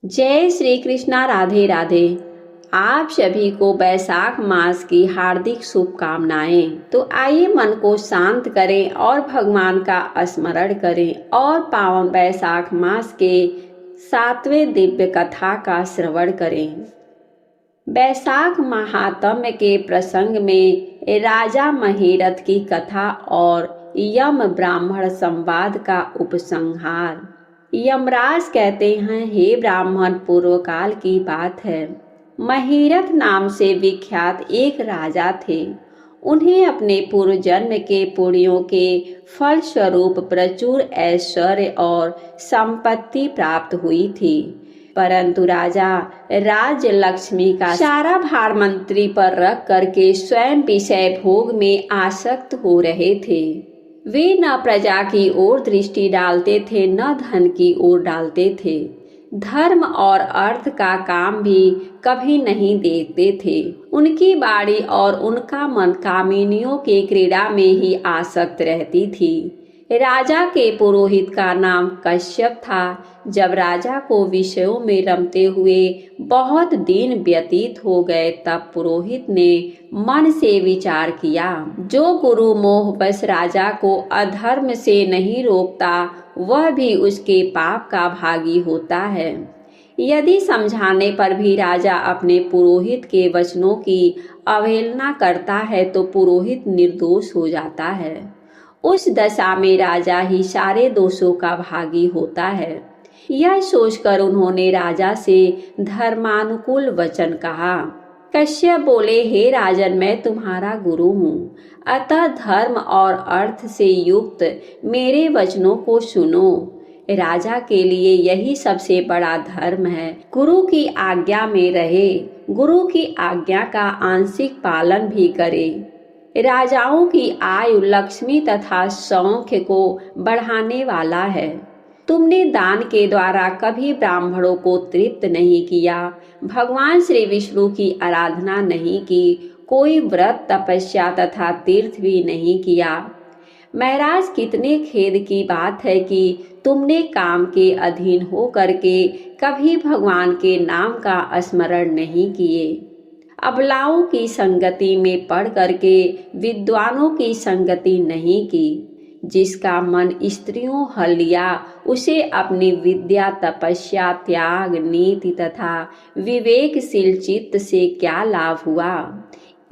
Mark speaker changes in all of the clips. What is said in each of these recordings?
Speaker 1: जय श्री कृष्णा। राधे राधे। आप सभी को बैसाख मास की हार्दिक शुभकामनाएं। तो आइए मन को शांत करें और भगवान का स्मरण करें और पावन बैसाख मास के 7वें दिव्य कथा का श्रवण करें। बैसाख महात्म्य के प्रसंग में राजा महीरथ की कथा और यम ब्राह्मण संवाद का उपसंहार। यमराज कहते हैं, हे ब्राह्मण, पूर्व काल की बात है। महीरथ नाम से विख्यात एक राजा थे। उन्हें अपने पूर्व जन्म के पुण्यों के फल स्वरूप प्रचुर ऐश्वर्य और संपत्ति प्राप्त हुई थी, परंतु राजा राज्य लक्ष्मी का सारा भार मंत्री पर रख करके स्वयं विषय भोग में आसक्त हो रहे थे। वे न प्रजा की ओर दृष्टि डालते थे, न धन की ओर डालते थे। धर्म और अर्थ का काम भी कभी नहीं देखते थे। उनकी बाड़ी और उनका मन कामिनियों के क्रीड़ा में ही आसक्त रहती थी। राजा के पुरोहित का नाम कश्यप था। जब राजा को विषयों में रमते हुए बहुत दिन व्यतीत हो गए, तब पुरोहित ने मन से विचार किया, जो गुरु मोहवश राजा को अधर्म से नहीं रोकता, वह भी उसके पाप का भागी होता है। यदि समझाने पर भी राजा अपने पुरोहित के वचनों की अवहेलना करता है तो पुरोहित निर्दोष हो जाता है। उस दशा में राजा ही सारे दोषों का भागी होता है। यह सोचकर उन्होंने राजा से धर्मानुकूल वचन कहा। कश्यप बोले, हे राजन, मैं तुम्हारा गुरु हूँ, अतः धर्म और अर्थ से युक्त मेरे वचनों को सुनो। राजा के लिए यही सबसे बड़ा धर्म है। गुरु की आज्ञा में रहे, गुरु की आज्ञा का आंशिक पालन भी करे। राजाओं की आयु लक्ष्मी तथा सौख्य को बढ़ाने वाला है। तुमने दान के द्वारा कभी ब्राह्मणों को तृप्त नहीं किया, भगवान श्री विष्णु की आराधना नहीं की, कोई व्रत तपस्या तथा तीर्थ भी नहीं किया। महाराज, कितने खेद की बात है कि तुमने काम के अधीन हो करके कभी भगवान के नाम का स्मरण नहीं किए। अबलाओं की संगति में पढ़ करके विद्वानों की संगति नहीं की। जिसका मन स्त्रियों हर लिया, उसे अपनी विद्या, तपस्या, त्याग, नीति तथा विवेकशील चित्त से क्या लाभ हुआ।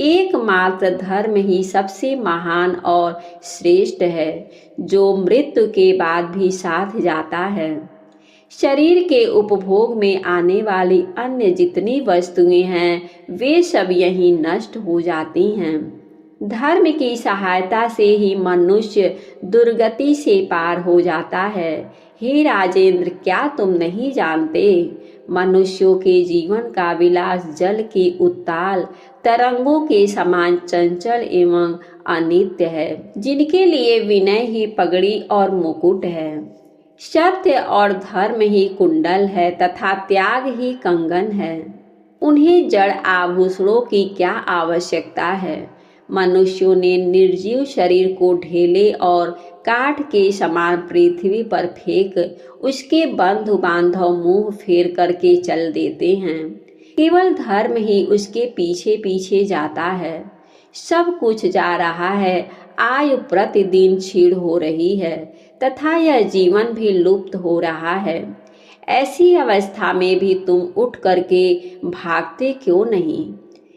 Speaker 1: एकमात्र धर्म ही सबसे महान और श्रेष्ठ है, जो मृत्यु के बाद भी साथ जाता है। शरीर के उपभोग में आने वाली अन्य जितनी वस्तुएं हैं, वे सब यहीं नष्ट हो जाती हैं। धर्म की सहायता से ही मनुष्य दुर्गति से पार हो जाता है। हे राजेंद्र, क्या तुम नहीं जानते? मनुष्यों के जीवन का विलास जल की उत्ताल तरंगों के समान चंचल एवं अनित्य है, जिनके लिए विनय ही पगड़ी और मुकुट है, सत्य और धर्म ही कुंडल है तथा त्याग ही कंगन है। उन्हें जड़ आभूषणों की क्या आवश्यकता है? मनुष्यों ने निर्जीव शरीर को ढेले और काठ के समान पृथ्वी पर फेंक उसके बंधु बांधव मुंह फेर करके चल देते हैं। केवल धर्म ही उसके पीछे पीछे जाता है। सब कुछ जा रहा है, आयु प्रतिदिन क्षीण हो रही है तथा यह जीवन भी लुप्त हो रहा है। ऐसी अवस्था में भी तुम उठ करके भागते क्यों नहीं?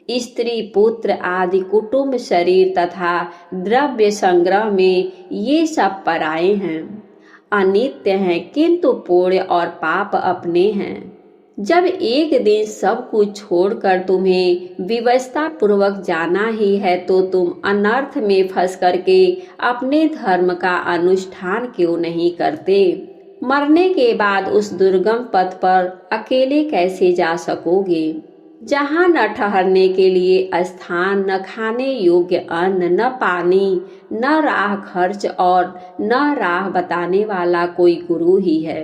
Speaker 1: स्त्री, पुत्र आदि कुटुंब, शरीर तथा द्रव्य संग्रह में ये सब पराये हैं, अनित्य हैं, किंतु पुण्य और पाप अपने हैं। जब एक दिन सब कुछ छोड़कर तुम्हें विवशता पूर्वक जाना ही है, तो तुम अनर्थ में फंस करके अपने धर्म का अनुष्ठान क्यों नहीं करते? मरने के बाद उस दुर्गम पथ पर अकेले कैसे जा सकोगे, जहाँ न ठहरने के लिए स्थान, न खाने योग्य अन्न, न पानी, न राह खर्च और न राह बताने वाला कोई गुरु ही है।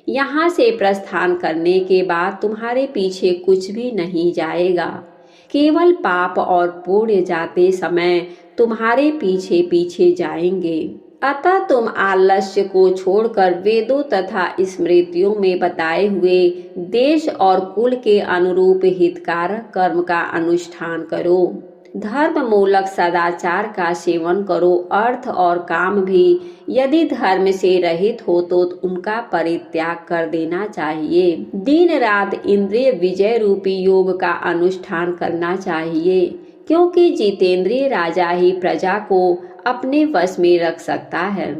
Speaker 1: यहाँ से प्रस्थान करने के बाद तुम्हारे पीछे कुछ भी नहीं जाएगा, केवल पाप और पुण्य जाते समय तुम्हारे पीछे पीछे जाएंगे। अतः तुम आलस्य को छोड़कर वेदों तथा स्मृतियों में बताए हुए देश और कुल के अनुरूप हितकारक कर्म का अनुष्ठान करो। धर्म मूलक सदाचार का सेवन करो। अर्थ और काम भी यदि धर्म से रहित हो तो उनका परित्याग कर देना चाहिए। दिन रात इंद्रिय विजय रूपी योग का अनुष्ठान करना चाहिए, क्योंकि जितेंद्रिय राजा ही प्रजा को अपने वश में रख सकता है।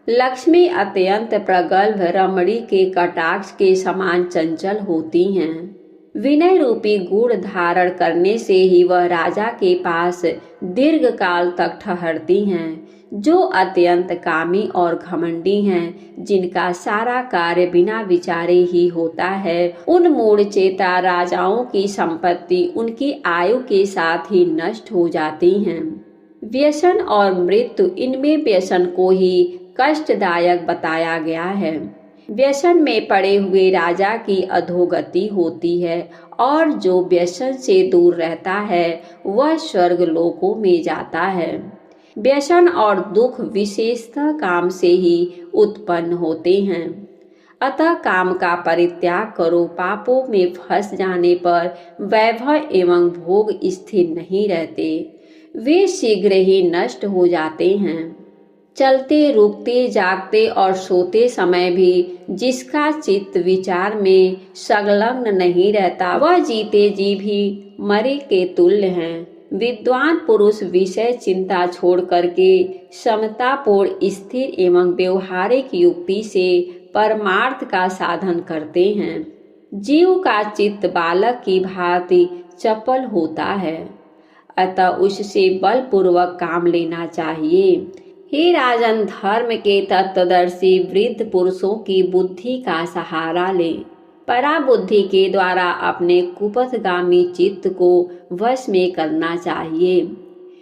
Speaker 1: लक्ष्मी अत्यंत प्रगल्भ रमणी के कटाक्ष के समान चंचल होती हैं। विनय रूपी गुण धारण करने से ही वह राजा के पास दीर्घ काल तक ठहरती हैं। जो अत्यंत कामी और घमंडी हैं, जिनका सारा कार्य बिना विचारे ही होता है, उन मूढ़ चेता राजाओं की संपत्ति उनकी आयु के साथ ही नष्ट हो जाती हैं। व्यसन और मृत्यु, इनमें व्यसन को ही कष्टदायक बताया गया है। व्यसन में पड़े हुए राजा की अधोगति होती है और जो व्यसन से दूर रहता है वह स्वर्ग लोकों में जाता है। व्यसन और दुख विशेषतः काम से ही उत्पन्न होते हैं। अतः काम का परित्याग करो। पापों में फंस जाने पर वैभव एवं भोग स्थिर नहीं रहते, वे शीघ्र ही नष्ट हो जाते हैं। चलते, रुकते, जागते और सोते समय भी जिसका चित्त विचार में संलग्न नहीं रहता, वह जीते जी भी मरे के तुल्य हैं। विद्वान पुरुष विषय चिंता छोड़ करके समतापूर्ण स्थिर एवं व्यवहारिक युक्ति से परमार्थ का साधन करते हैं। जीव का चित्त बालक की भांति चपल होता है, अतः उससे बलपूर्वक काम लेना चाहिए। हे राजन, धर्म के तत्वदर्शी वृद्ध पुरुषों की बुद्धि का सहारा ले। पराबुद्धि के द्वारा अपने कुपथगामी चित्त को वश में करना चाहिए।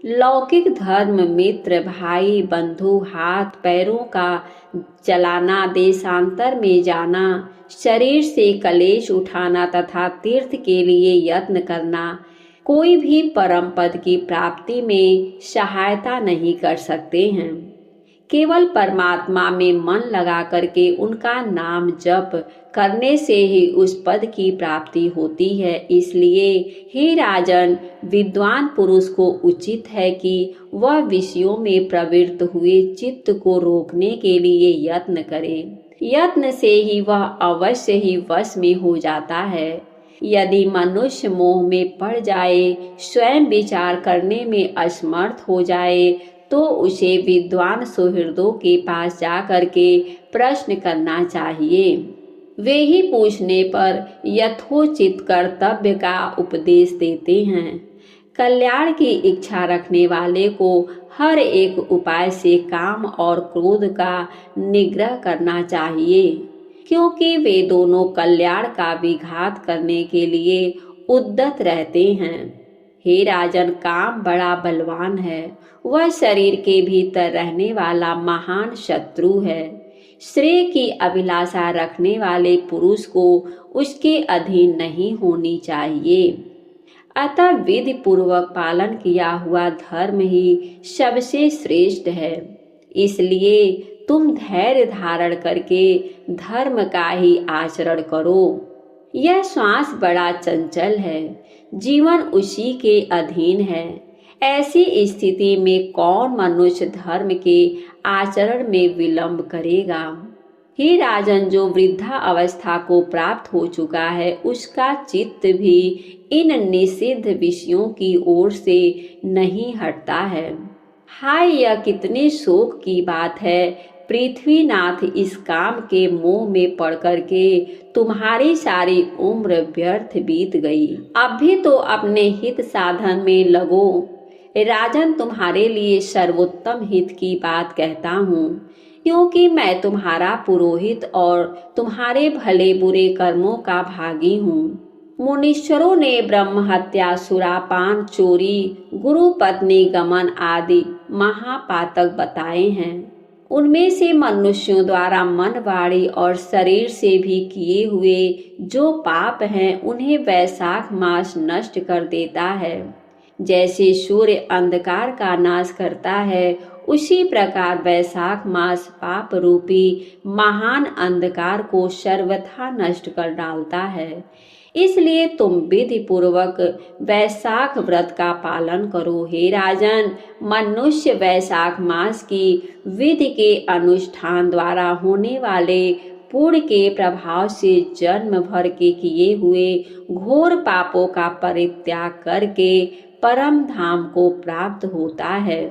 Speaker 1: लौकिक धर्म, मित्र, भाई, बंधु, हाथ पैरों का चलाना, देशांतर में जाना, शरीर से कलेश उठाना तथा तीर्थ के लिए यत्न करना, कोई भी परम पद की प्राप्ति में सहायता नहीं कर सकते हैं। केवल परमात्मा में मन लगा करके उनका नाम जप करने से ही उस पद की प्राप्ति होती है। इसलिए हे राजन, विद्वान पुरुष को उचित है कि वह विषयों में प्रवृत्त हुए चित्त को रोकने के लिए यत्न करे। यत्न से ही वह अवश्य ही वश में हो जाता है। यदि मनुष्य मोह में पड़ जाए, स्वयं विचार करने में असमर्थ हो जाए, तो उसे विद्वान सुहृदों के पास जाकर के प्रश्न करना चाहिए। वे ही पूछने पर यथोचित कर्तव्य का उपदेश देते हैं। कल्याण की इच्छा रखने वाले को हर एक उपाय से काम और क्रोध का निग्रह करना चाहिए, क्योंकि वे दोनों कल्याण का विघात करने के लिए उद्यत रहते हैं। हे राजन, काम बड़ा बलवान है। वह शरीर के भीतर रहने वाला महान शत्रु है। श्रेय की अभिलाषा रखने वाले पुरुष को उसके अधीन नहीं होनी चाहिए। अतः विधि पूर्वक पालन किया हुआ धर्म ही सबसे श्रेष्ठ है। इसलिए तुम धैर्य धारण करके धर्म का ही आचरण करो। यह श्वास बड़ा चंचल है, जीवन उसी के अधीन है। ऐसी स्थिति में कौन मनुष्य धर्म के आचरण में विलंब करेगा। हे राजन, जो वृद्धा अवस्था को प्राप्त हो चुका है, उसका चित्त भी इन निषिद्ध विषयों की ओर से नहीं हटता है। हाय, यह कितने शोक की बात है। पृथ्वीनाथ, इस काम के मोह में पड़ करके तुम्हारी सारी उम्र व्यर्थ बीत गई। अब भी तो अपने हित साधन में लगो। राजन, तुम्हारे लिए सर्वोत्तम हित की बात कहता हूँ, क्योंकि मैं तुम्हारा पुरोहित और तुम्हारे भले बुरे कर्मों का भागी हूँ। मुनीश्वरों ने ब्रह्म हत्या, सुरापान, चोरी, गुरु पत्नी गमन आदि महापातक बताए हैं। उनमें से मनुष्यों द्वारा मन, वाणी और शरीर से भी किए हुए जो पाप हैं, उन्हें वैशाख मास नष्ट कर देता है। जैसे सूर्य अंधकार का नाश करता है, उसी प्रकार वैशाख मास पाप रूपी महान अंधकार को सर्वथा नष्ट कर डालता है। इसलिए तुम विधि पूर्वक वैशाख व्रत का पालन करो। हे राजन, मनुष्य वैशाख मास की विधि के अनुष्ठान द्वारा होने वाले पुण्य के प्रभाव से जन्म भर के किए हुए घोर पापों का परित्याग करके परम धाम को प्राप्त होता है।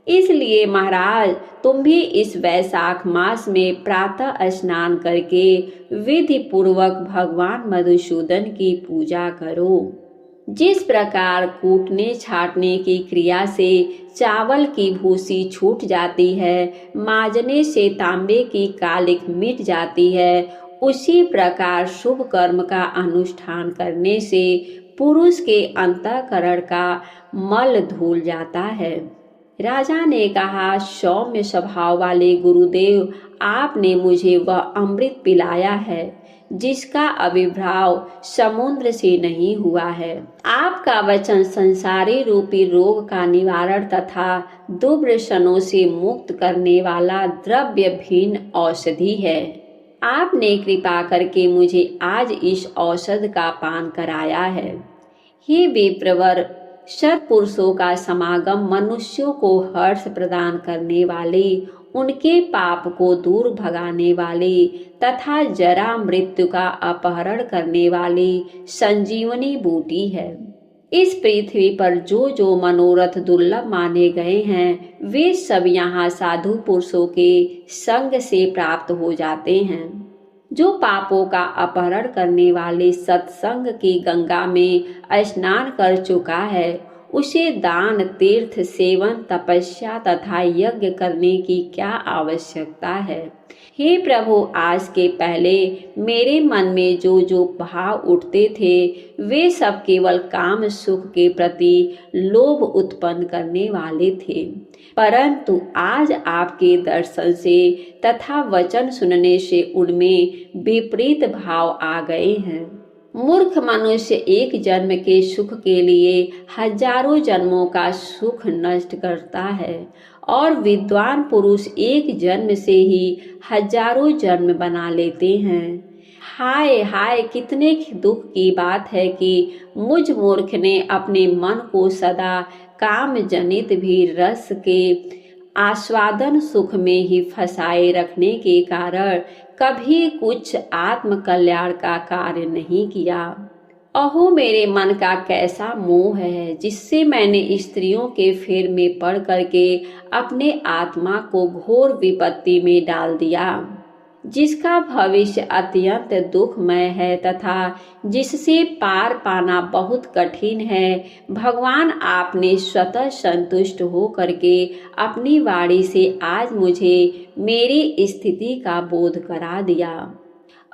Speaker 1: इसलिए महाराज, तुम भी इस वैशाख मास में प्रातः स्नान करके विधि पूर्वक भगवान मधुसूदन की पूजा करो। जिस प्रकार कूटने छाटने की क्रिया से चावल की भूसी छूट जाती है, माजने से तांबे की कालिक मिट जाती है, उसी प्रकार शुभ कर्म का अनुष्ठान करने से पुरुष के अंतःकरण का मल धुल जाता है। राजा ने कहा, सौम्य स्वभाव वाले गुरुदेव, आपने मुझे वह अमृत पिलाया है जिसका आविर्भाव समुद्र से नहीं हुआ है। आपका वचन संसारी रूपी रोग का निवारण तथा दुर्व्यसनों से मुक्त करने वाला द्रव्य भिन्न औषधि है। आपने कृपा करके मुझे आज इस औषध का पान कराया है। हे विप्रवर, सत्पुरुषों का समागम मनुष्यों को हर्ष प्रदान करने वाले, उनके पाप को दूर भगाने वाले तथा जरा मृत्यु का अपहरण करने वाली संजीवनी बूटी है। इस पृथ्वी पर जो जो मनोरथ दुर्लभ माने गए हैं, वे सब यहाँ साधु पुरुषों के संग से प्राप्त हो जाते हैं। जो पापों का अपहरण करने वाले सत्संग की गंगा में स्नान कर चुका है, उसे दान, तीर्थ, सेवन, तपस्या तथा यज्ञ करने की क्या आवश्यकता है। हे प्रभु, आज के पहले मेरे मन में जो जो भाव उठते थे, वे सब केवल काम सुख के प्रति लोभ उत्पन्न करने वाले थे, परंतु आज आपके दर्शन से तथा वचन सुनने से उनमें विपरीत भाव आ गए हैं। मूर्ख मनुष्य एक जन्म के सुख के लिए हजारों जन्मों का सुख नष्ट करता है और विद्वान पुरुष एक जन्म से ही हजारों जन्म बना लेते हैं। हाय हाय, कितने दुख की बात है कि मुझ मूर्ख ने अपने मन को सदा काम जनित भी रस के आस्वादन सुख में ही फंसाए रखने के कारण कभी कुछ आत्म कल्याण का कार्य नहीं किया। अहो, मेरे मन का कैसा मोह है, जिससे मैंने स्त्रियों के फेर में पड़ करके अपने आत्मा को घोर विपत्ति में डाल दिया, जिसका भविष्य अत्यंत दुखमय है तथा जिससे पार पाना बहुत कठिन है। भगवान, आपने स्वतः संतुष्ट हो करके अपनी वाणी से आज मुझे मेरी स्थिति का बोध करा दिया।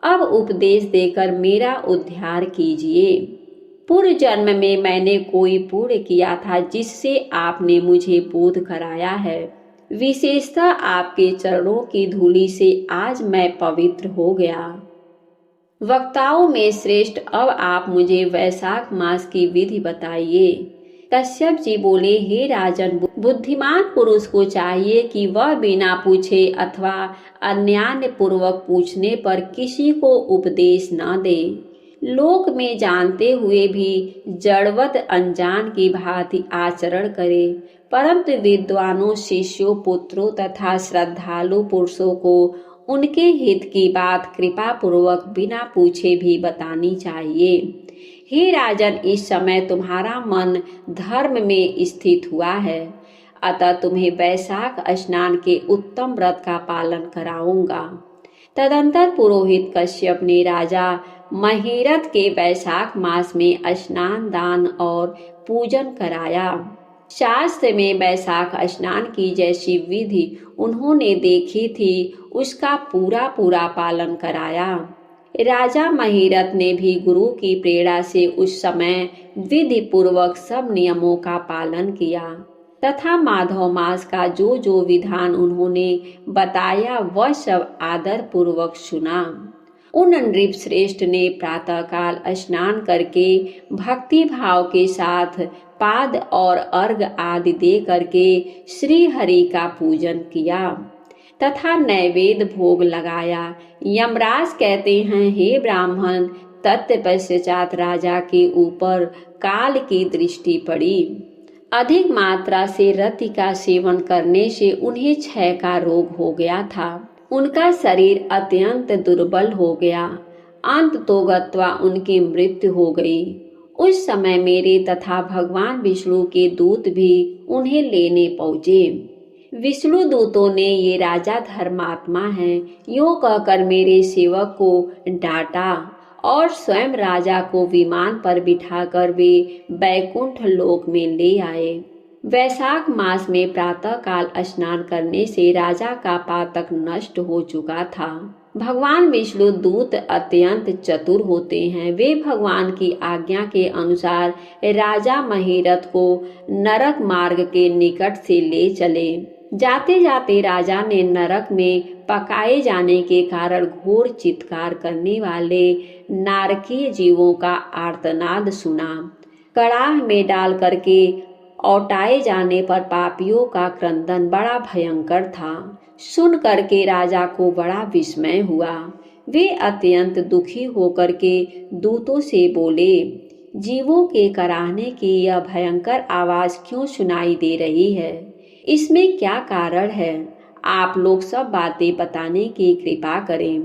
Speaker 1: अब उपदेश देकर मेरा उद्धार कीजिए। पूर्व जन्म में मैंने कोई पुण्य किया था जिससे आपने मुझे बोध कराया है। विशेषतः आपके चरणों की धूलि से आज मैं पवित्र हो गया। वक्ताओं में श्रेष्ठ, अब आप मुझे वैशाख मास की विधि बताइए। कश्यप जी बोले, हे राजन, बुद्धिमान पुरुष को चाहिए कि वह बिना पूछे अथवा अन्याय पूर्वक पूछने पर किसी को उपदेश न दे। लोक में जानते हुए भी जड़वत अनजान की भांति आचरण करे, परंतु विद्वानों, शिष्यों, पुत्रों तथा श्रद्धालु पुरुषों को उनके हित की बात कृपा पूर्वक बिना पूछे भी बतानी चाहिए। हे राजन, इस समय तुम्हारा मन धर्म में स्थित हुआ है, अतः तुम्हें वैशाख स्नान के उत्तम व्रत का पालन कराऊंगा। तदंतर पुरोहित कश्यप ने राजा महिरथ के वैशाख मास में स्नान, दान और पूजन कराया। शास्त्र में वैशाख स्नान की जैसी विधि उन्होंने देखी थी, उसका पूरा पूरा पालन कराया। राजा महिरथ ने भी गुरु की प्रेरणा से उस समय विधि पूर्वक सब नियमों का पालन किया तथा माधव मास का जो जो विधान उन्होंने बताया वह सब आदर पूर्वक सुना। उन नृप श्रेष्ठ ने प्रातःकाल स्नान करके भक्ति भाव के साथ पाद और अर्घ आदि दे करके श्री हरि का पूजन किया तथा नैवेद्य भोग लगाया। यमराज कहते हैं, हे ब्राह्मण, तत्पश्चात राजा के ऊपर काल की दृष्टि पड़ी। अधिक मात्रा से रति का सेवन करने से उन्हें क्षय का रोग हो गया था। उनका शरीर अत्यंत दुर्बल हो गया। अंत तो गत्वा उनकी मृत्यु हो गई। उस समय मेरे तथा भगवान विष्णु के दूत भी उन्हें लेने पहुँचे। विष्णु दूतों ने, ये राजा धर्मात्मा हैं, यूं कहकर मेरे सेवक को डांटा और स्वयं राजा को विमान पर बिठाकर वे बैकुंठ लोक में ले आए। वैशाख मास में प्रातः काल स्नान करने से राजा का पातक नष्ट हो चुका था। भगवान विष्णु दूत अत्यंत चतुर होते हैं। वे भगवान की आज्ञा के अनुसार राजा महिरथ को नरक मार्ग के निकट से ले चले। जाते जाते राजा ने नरक में पकाए जाने के कारण घोर चित्कार करने वाले नारकीय जीवों का आर्तनाद सुना। कड़ाह में डाल करके औटाए जाने पर पापियों का क्रंदन बड़ा भयंकर था। सुन करके राजा को बड़ा विस्मय हुआ। वे अत्यंत दुखी होकर के दूतों से बोले, जीवों के कराहने की यह भयंकर आवाज क्यों सुनाई दे रही है? इसमें क्या कारण है? आप लोग सब बातें बताने की कृपा करें।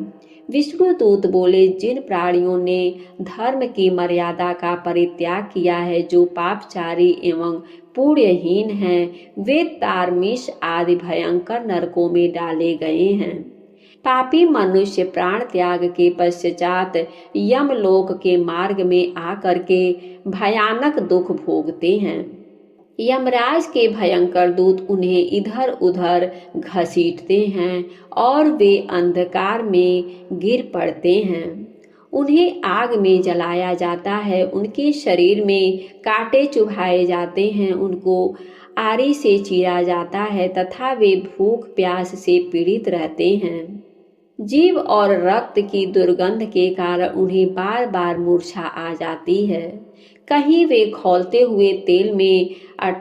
Speaker 1: विष्णुदूत बोले, जिन प्राणियों ने धर्म की मर्यादा का परित्याग किया है, जो पापचारी एवं पुण्यहीन हैं, वे तारमीश आदि भयंकर नरकों में डाले गए हैं। पापी मनुष्य प्राण त्याग के पश्चात यमलोक के मार्ग में आकर के भयानक दुख भोगते हैं। यमराज के भयंकर दूत उन्हें इधर उधर घसीटते हैं और वे अंधकार में गिर पड़ते हैं। उन्हें आग में जलाया जाता है, उनके शरीर में कांटे चुभाए जाते हैं, उनको आरी से चीरा जाता है तथा वे भूख प्यास से पीड़ित रहते हैं। जीव और रक्त की दुर्गंध के कारण उन्हें बार बार मूर्छा आ जाती है। कहीं वे खौलते हुए तेल में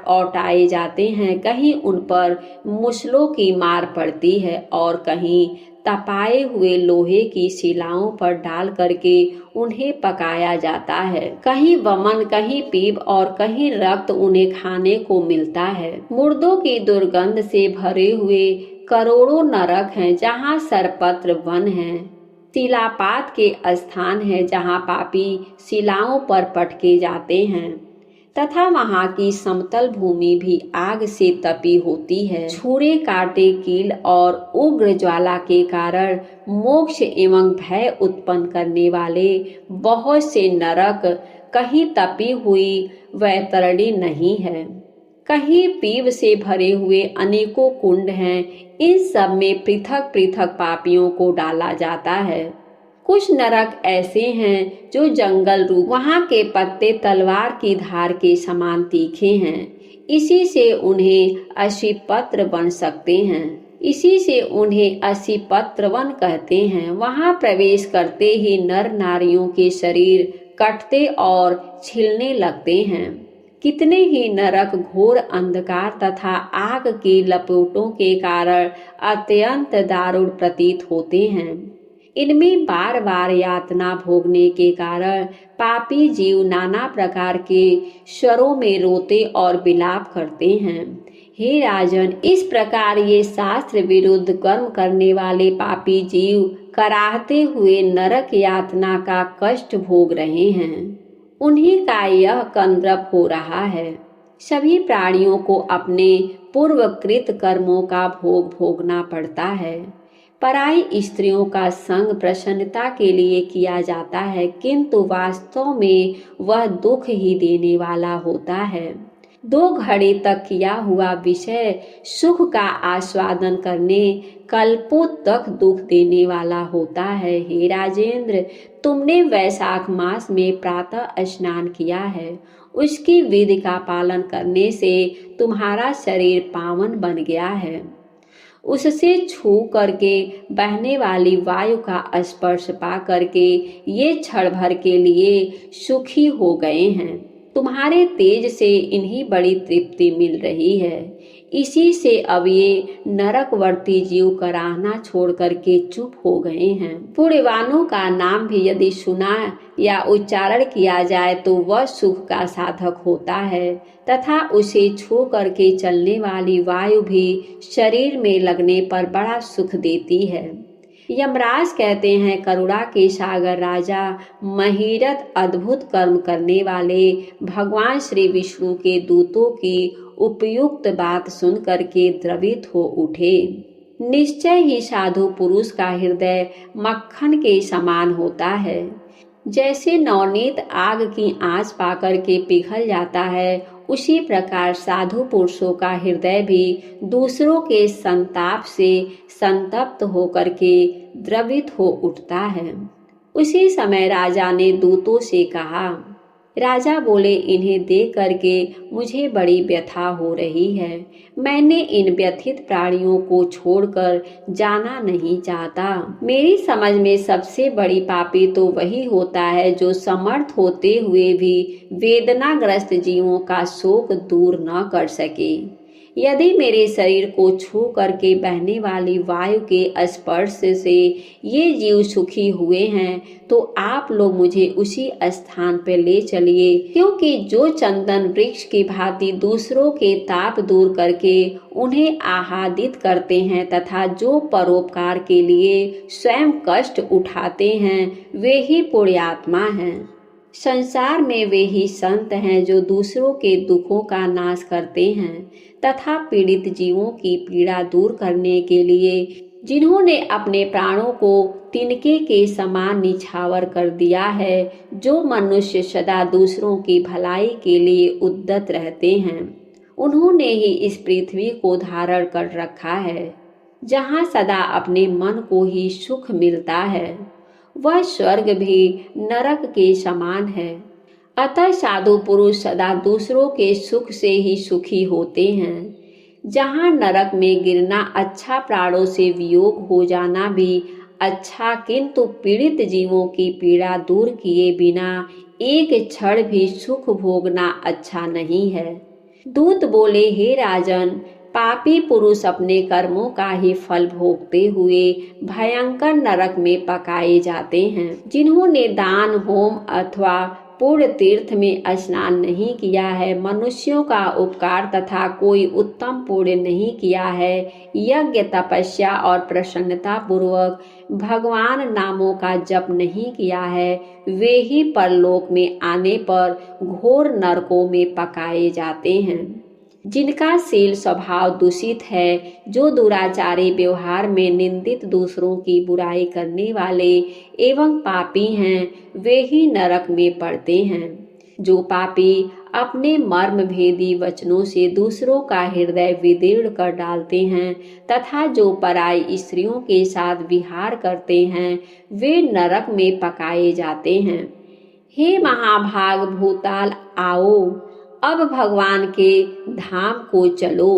Speaker 1: औटाए जाते हैं, कहीं उन पर मुसलों की मार पड़ती है और कहीं तपाए हुए लोहे की शिलाओं पर डाल करके उन्हें पकाया जाता है। कहीं वमन, कहीं पीप और कहीं रक्त उन्हें खाने को मिलता है। मुर्दों की दुर्गंध से भरे हुए करोड़ों नरक हैं, जहाँ सरपत्र वन हैं। शिलापात के स्थान है, जहाँ पापी शिलाओं पर पटके जाते हैं तथा वहाँ की समतल भूमि भी आग से तपी होती है। छुरे, कांटे, कील और उग्र ज्वाला के कारण मोक्ष एवं भय उत्पन्न करने वाले बहुत से नरक, कहीं तपी हुई वैतरणी नहीं है, कहीं पीव से भरे हुए अनेकों कुंड हैं। इन सब में पृथक पृथक पापियों को डाला जाता है। कुछ नरक ऐसे हैं जो जंगल रूप, वहाँ के पत्ते तलवार की धार के समान तीखे हैं। इसी से उन्हें असिपत्र बन सकते हैं, इसी से उन्हें असिपत्रवन कहते हैं। वहाँ प्रवेश करते ही नर नारियों के शरीर कटते और छिलने लगते हैं। कितने ही नरक घोर अंधकार तथा आग की लपेटों के कारण अत्यंत दारुण प्रतीत होते हैं। इनमें बार बार यातना भोगने के कारण पापी जीव नाना प्रकार के स्वरों में रोते और विलाप करते हैं। हे राजन, इस प्रकार ये शास्त्र विरुद्ध कर्म करने वाले पापी जीव कराहते हुए नरक यातना का कष्ट भोग रहे हैं। उन्हीं का यह कंदर्प हो रहा है। सभी प्राणियों को अपने पूर्वकृत कर्मों का भोग भोगना पड़ता है। पराई स्त्रियों का संग प्रसन्नता के लिए किया जाता है, किंतु वास्तव में वह दुख ही देने वाला होता है। 2 घड़ी तक किया हुआ विषय सुख का आस्वादन करने कल्पों तक दुख देने वाला होता है। हे राजेंद्र, तुमने वैशाख मास में प्रातः स्नान किया है, उसकी विधि का पालन करने से तुम्हारा शरीर पावन बन गया है। उससे छू करके बहने वाली वायु का स्पर्श पा करके ये क्षण भर के लिए सुखी हो गए हैं। तुम्हारे तेज से इन्हीं बड़ी तृप्ति मिल रही है। इसी से अब ये नरकवर्ती जीव कराहना छोड़ करके चुप हो गए हैं। पुण्यवानों का नाम भी यदि सुना या उच्चारण किया जाए तो वह सुख का साधक होता है तथा उसे छू करके चलने वाली वायु भी शरीर में लगने पर बड़ा सुख देती है। यमराज कहते हैं, करुणा के सागर राजा महिरथ अद्भुत कर्म करने वाले भगवान श्री विष्णु के दूतों की उपयुक्त बात सुन करके द्रवित हो उठे। निश्चय ही साधु पुरुष का हृदय मक्खन के समान होता है। जैसे नवनीत आग की आंच पाकर के पिघल जाता है, उसी प्रकार साधु पुरुषों का हृदय भी दूसरों के संताप से संतप्त होकर के द्रवित हो उठता है। उसी समय राजा ने दूतों से कहा। राजा बोले, इन्हें देख करके मुझे बड़ी व्यथा हो रही है। मैंने इन व्यथित प्राणियों को छोड़कर जाना नहीं चाहता। मेरी समझ में सबसे बड़ी पापी तो वही होता है जो समर्थ होते हुए भी वेदनाग्रस्त जीवों का शोक दूर न कर सके। यदि मेरे शरीर को छू करके बहने वाली वायु के स्पर्श से ये जीव सुखी हुए हैं तो आप लोग मुझे उसी स्थान पर ले चलिए, क्योंकि जो चंदन वृक्ष की भांति दूसरों के ताप दूर करके उन्हें आह्लादित करते हैं तथा जो परोपकार के लिए स्वयं कष्ट उठाते हैं, वे ही पुण्यात्मा हैं। संसार में वे ही संत हैं जो दूसरों के दुखों का नाश करते हैं तथा पीड़ित जीवों की पीड़ा दूर करने के लिए जिन्होंने अपने प्राणों को तिनके के समान निछावर कर दिया है, जो मनुष्य सदा दूसरों की भलाई के लिए उद्यत रहते हैं, उन्होंने ही इस पृथ्वी को धारण कर रखा है। जहाँ सदा अपने मन को ही सुख मिलता है, वह स्वर्ग भी नरक के समान है। अतः साधु पुरुष सदा दूसरों के सुख से ही सुखी होते हैं। जहाँ नरक में गिरना अच्छा, प्राणों से वियोग हो जाना भी अच्छा, किंतु पीड़ित जीवों की पीड़ा दूर किए बिना एक क्षण भी सुख भोगना अच्छा नहीं है। दूत बोले, हे राजन, पापी पुरुष अपने कर्मों का ही फल भोगते हुए भयंकर नरक में पकाए जाते हैं। जिन्होंने दान, होम अथवा पूर्ण तीर्थ में स्नान नहीं किया है, मनुष्यों का उपकार तथा कोई उत्तम पुण्य नहीं किया है, यज्ञ, तपस्या और प्रसन्नता पूर्वक भगवान नामों का जप नहीं किया है, वे ही परलोक में आने पर घोर नरकों में पकाए जाते हैं। जिनका शील स्वभाव दूषित है, जो दुराचारी व्यवहार में निंदित, दूसरों की बुराई करने वाले एवं पापी हैं, वे ही नरक में पड़ते हैं। जो पापी अपने मर्म भेदी वचनों से दूसरों का हृदय विदीर्ण कर डालते हैं तथा जो पराई स्त्रियों के साथ विहार करते हैं, वे नरक में पकाए जाते हैं। हे महाभाग भूताल, आओ अब भगवान के धाम को चलो।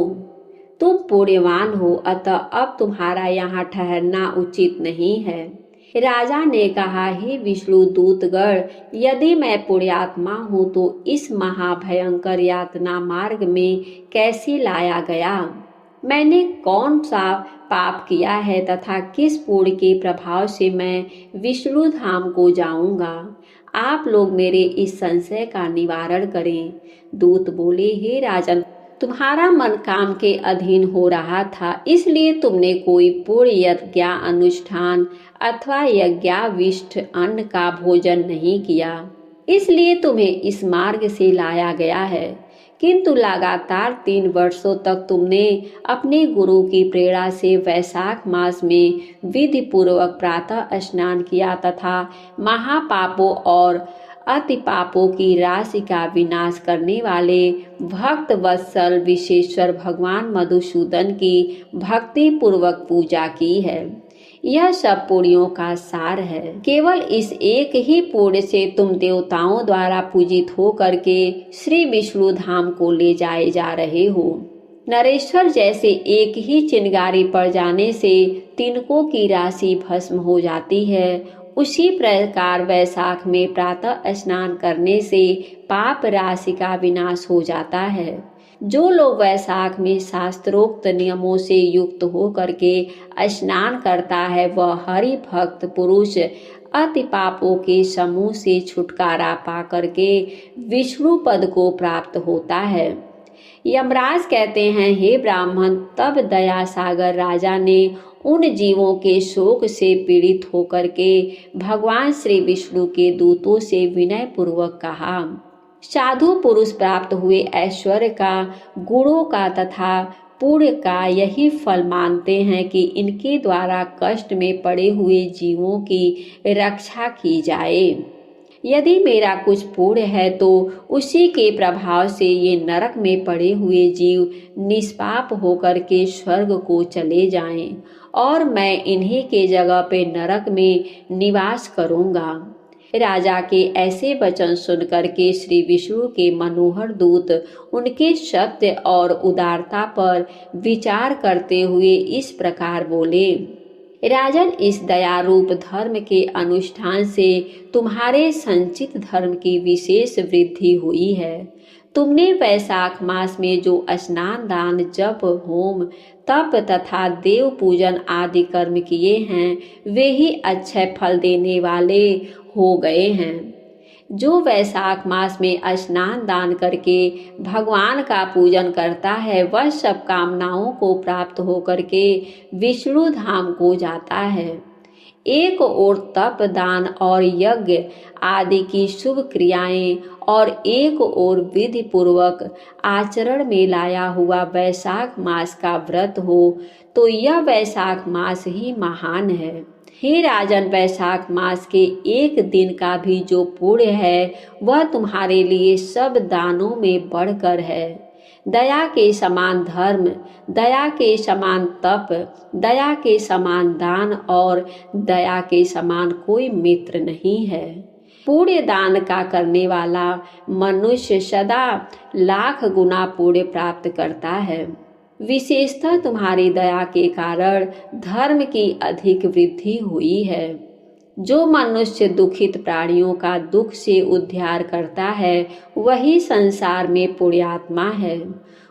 Speaker 1: तुम पुण्यवान हो, अतः अब तुम्हारा यहाँ ठहरना उचित नहीं है। राजा ने कहा, हे विष्णु दूतगण, यदि मैं पुण्यात्मा हूँ तो इस महाभयंकर यातना मार्ग में कैसे लाया गया? मैंने कौन सा पाप किया है तथा किस पुण्य के प्रभाव से मैं विष्णु धाम को जाऊंगा? आप लोग मेरे इस संशय का निवारण करें। दूत बोले, हे राजन, तुम्हारा मन काम के अधीन हो रहा था, इसलिए तुमने कोई पुण्य यज्ञ अनुष्ठान अथवा यज्ञाविष्ट अन्न का भोजन नहीं किया, इसलिए तुम्हें इस मार्ग से लाया गया है। किंतु लगातार 3 वर्षों तक तुमने अपने गुरु की प्रेरणा से वैशाख मास में विधि पूर्वक प्रातः स्नान किया तथा महापापों और अति पापों की राशि का विनाश करने वाले भक्त वत्सल विशेश्वर भगवान मधुसूदन की भक्ति पूर्वक पूजा की है। यह सब पुण्यों का सार है। केवल इस एक ही पुण्य से तुम देवताओं द्वारा पूजित हो करके श्री विष्णु धाम को ले जाए जा रहे हो। नरेश्वर जैसे एक ही चिंगारी पड़ जाने से तिनकों की राशि भस्म हो जाती है, उसी प्रकार वैशाख में प्रातः स्नान करने से पाप राशि का विनाश हो जाता है। जो लोग वैशाख में शास्त्रोक्त नियमों से युक्त हो करके स्नान करता है वह हरि भक्त पुरुष अति पापों के समूह से छुटकारा पा करके विष्णु पद को प्राप्त होता है। यमराज कहते हैं, हे ब्राह्मण, तब दया सागर राजा ने उन जीवों के शोक से पीड़ित होकर के भगवान श्री विष्णु के दूतों से विनय पूर्वक कहा, साधु पुरुष प्राप्त हुए ऐश्वर्य का, गुणों का तथा पुण्य का यही फल मानते हैं कि इनके द्वारा कष्ट में पड़े हुए जीवों की रक्षा की जाए। यदि मेरा कुछ पुण्य है तो उसी के प्रभाव से ये नरक में पड़े हुए जीव निष्पाप होकर के स्वर्ग को चले जाएं और मैं इन्हीं के जगह पे नरक में निवास करूंगा। राजा के ऐसे वचन सुनकर के श्री विष्णु के मनोहर दूत उनके सत्य और उदारता पर विचार करते हुए इस प्रकार बोले, राजन, इस दयारूप धर्म के अनुष्ठान से तुम्हारे संचित धर्म की विशेष वृद्धि हुई है। तुमने वैशाख मास में जो स्नान दान जप होम तप तथा देव पूजन आदि कर्म किए हैं वे ही अच्छे फल देने वाले हो गए हैं। जो वैशाख मास में स्नान दान करके भगवान का पूजन करता है वह सब कामनाओं को प्राप्त होकर के विष्णु धाम को जाता है। एक ओर तप दान और यज्ञ आदि की शुभ क्रियाएं और एक ओर विधि पूर्वक आचरण में लाया हुआ वैशाख मास का व्रत हो तो यह वैशाख मास ही महान है। हे राजन, वैशाख मास के एक दिन का भी जो पुण्य है वह तुम्हारे लिए सब दानों में बढ़कर है। दया के समान धर्म, दया के समान तप, दया के समान दान और दया के समान कोई मित्र नहीं है। पुण्य दान का करने वाला मनुष्य सदा लाख गुना पुण्य प्राप्त करता है। विशेषतः तुम्हारी दया के कारण धर्म की अधिक वृद्धि हुई है। जो मनुष्य दुखित प्राणियों का दुख से उद्धार करता है वही संसार में पुण्यात्मा है।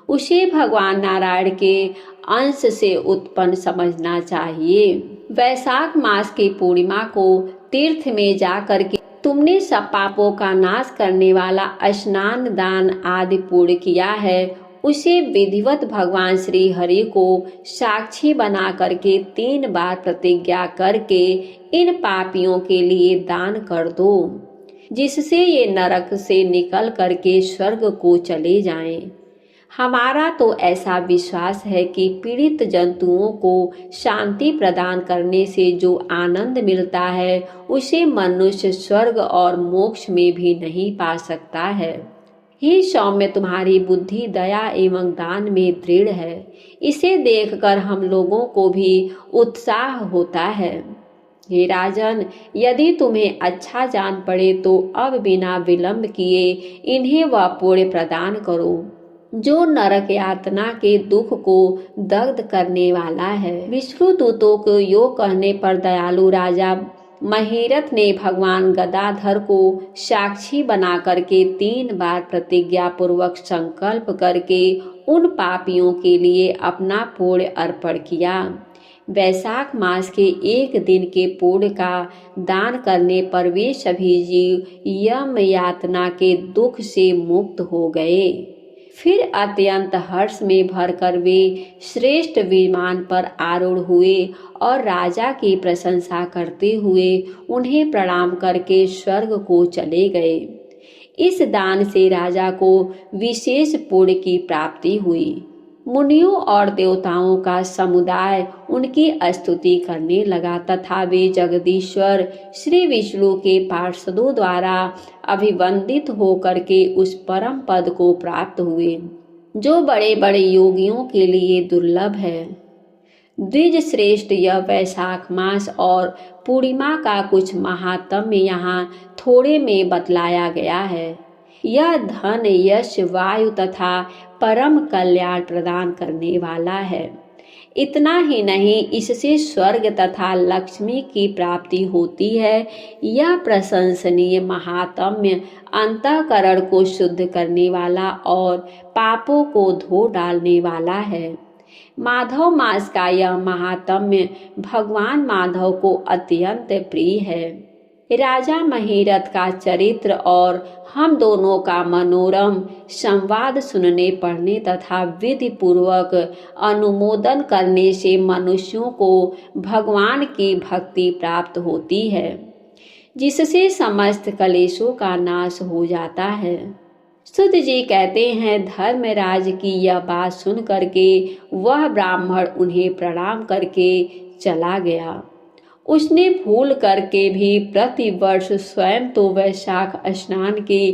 Speaker 1: उसे भगवान नारायण के अंश से उत्पन्न समझना चाहिए। वैशाख मास की पूर्णिमा को तीर्थ में जाकर के तुमने सब पापों का नाश करने वाला स्नान दान आदि पुण्य किया है, उसे विधिवत भगवान श्री हरि को साक्षी बना करके 3 बार प्रतिज्ञा करके इन पापियों के लिए दान कर दो, जिससे ये नरक से निकल करके स्वर्ग को चले जाएं। हमारा तो ऐसा विश्वास है कि पीड़ित जंतुओं को शांति प्रदान करने से जो आनंद मिलता है उसे मनुष्य स्वर्ग और मोक्ष में भी नहीं पा सकता है। हे सौम्य, तुम्हारी बुद्धि दया एवं दान में दृढ़ है। इसे देखकर हम लोगों को भी उत्साह होता है। हे राजन, यदि तुम्हें अच्छा जान पड़े तो अब बिना विलंब किए इन्हें वह पुण्य प्रदान करो जो नरक यातना के दुख को दग्ध करने वाला है। विष्णु दूतों को यो कहने पर दयालु राजा महीरथ ने भगवान गदाधर को साक्षी बना करके 3 बार प्रतिज्ञा पूर्वक संकल्प करके उन पापियों के लिए अपना पुण्य अर्पण किया। वैशाख मास के एक दिन के पुण्य का दान करने पर वे सभी जीव यम यातना के दुख से मुक्त हो गए। फिर अत्यंत हर्ष में भरकर वे श्रेष्ठ विमान पर आरूढ़ हुए और राजा की प्रशंसा करते हुए उन्हें प्रणाम करके स्वर्ग को चले गए। इस दान से राजा को विशेष पुण्य की प्राप्ति हुई। मुनियों और देवताओं का समुदाय उनकी स्तुति करने लगा तथा वे जगदीश्वर श्री विष्णु के पार्षदों द्वारा अभिवंदित होकर के उस परम पद को प्राप्त हुए जो बड़े बड़े योगियों के लिए दुर्लभ है। द्विज श्रेष्ठ, यह वैशाख मास और पूर्णिमा का कुछ महात्म्य यहाँ थोड़े में बतलाया गया है। यह धन, यश, वायु तथा परम कल्याण प्रदान करने वाला है। इतना ही नहीं, इससे स्वर्ग तथा लक्ष्मी की प्राप्ति होती है। यह प्रशंसनीय महात्म्य अंतःकरण को शुद्ध करने वाला और पापों को धो डालने वाला है। माधव मास का यह महात्म्य भगवान माधव को अत्यंत प्रिय है। राजा महिरथ का चरित्र और हम दोनों का मनोरम संवाद सुनने पढ़ने तथा विधि पूर्वक अनुमोदन करने से मनुष्यों को भगवान की भक्ति प्राप्त होती है, जिससे समस्त कलेशों का नाश हो जाता है। सुत जी कहते हैं, धर्मराज की यह बात सुन करके वह ब्राह्मण उन्हें प्रणाम करके चला गया। उसने भूल करके भी प्रतिवर्ष स्वयं तो वैशाख स्नान की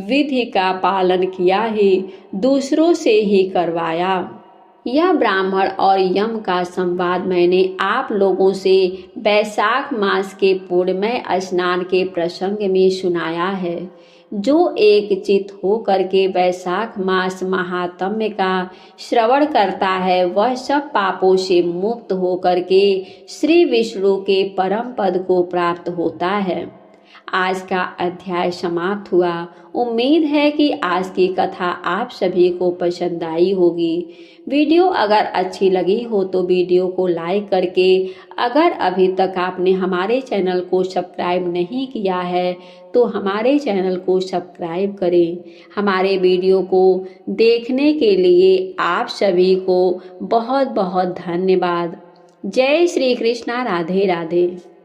Speaker 1: विधि का पालन किया ही, दूसरों से ही करवाया। यह ब्राह्मण और यम का संवाद मैंने आप लोगों से वैशाख मास के पूर्णमय स्नान के प्रसंग में सुनाया है। जो एक चित हो करके वैशाख मास महात्म्य का श्रवण करता है, वह सब पापों से मुक्त हो करके श्री विष्णु के परम पद को प्राप्त होता है। आज का अध्याय समाप्त हुआ। उम्मीद है कि आज की कथा आप सभी को पसंद आई होगी। वीडियो अगर अच्छी लगी हो तो वीडियो को लाइक करके, अगर अभी तक आपने हमारे चैनल को सब्सक्राइब नहीं किया है तो हमारे चैनल को सब्सक्राइब करें। हमारे वीडियो को देखने के लिए आप सभी को बहुत बहुत धन्यवाद। जय श्री कृष्णा। राधे राधे।